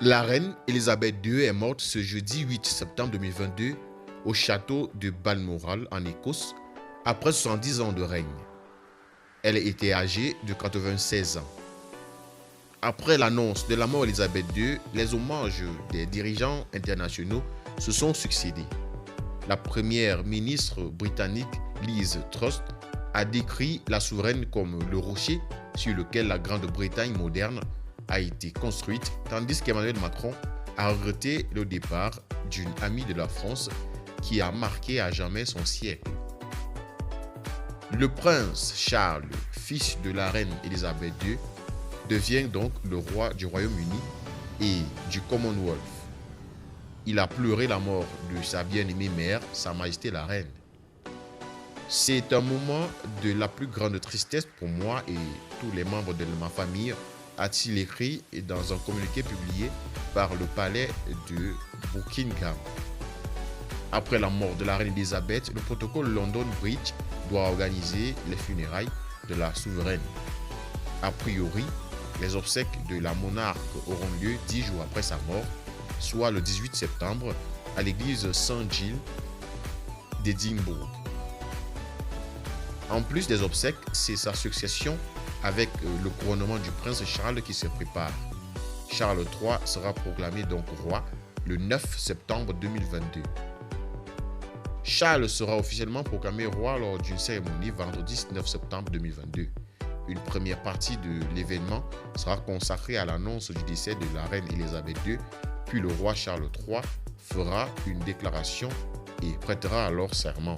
La reine Elisabeth II est morte ce jeudi 8 septembre 2022 au château de Balmoral en Écosse après 70 ans de règne. Elle était âgée de 96 ans. Après l'annonce de la mort d'Elisabeth II, les hommages des dirigeants internationaux se sont succédés. La première ministre britannique Liz Truss a décrit la souveraine comme le rocher sur lequel la Grande-Bretagne moderne a été construite, tandis qu'Emmanuel Macron a regretté le départ d'une amie de la France qui a marqué à jamais son siècle. Le prince Charles, fils de la reine Elisabeth II, devient donc le roi du Royaume-Uni et du Commonwealth. Il a pleuré la mort de sa bien-aimée mère, Sa Majesté la Reine. C'est un moment de la plus grande tristesse pour moi et tous les membres de ma famille, a-t-il écrit dans un communiqué publié par le palais de Buckingham. Après la mort de la reine Elisabeth, le protocole London Bridge doit organiser les funérailles de la souveraine. A priori, les obsèques de la monarque auront lieu 10 jours après sa mort, soit le 18 septembre, à l'église Saint-Gilles d'Édimbourg. En plus des obsèques, c'est sa succession avec le couronnement du prince Charles qui se prépare. Charles III sera proclamé donc roi le 9 septembre 2022. Charles sera officiellement proclamé roi lors d'une cérémonie vendredi 9 septembre 2022. Une première partie de l'événement sera consacrée à l'annonce du décès de la reine Elisabeth II, puis le roi Charles III fera une déclaration et prêtera alors serment.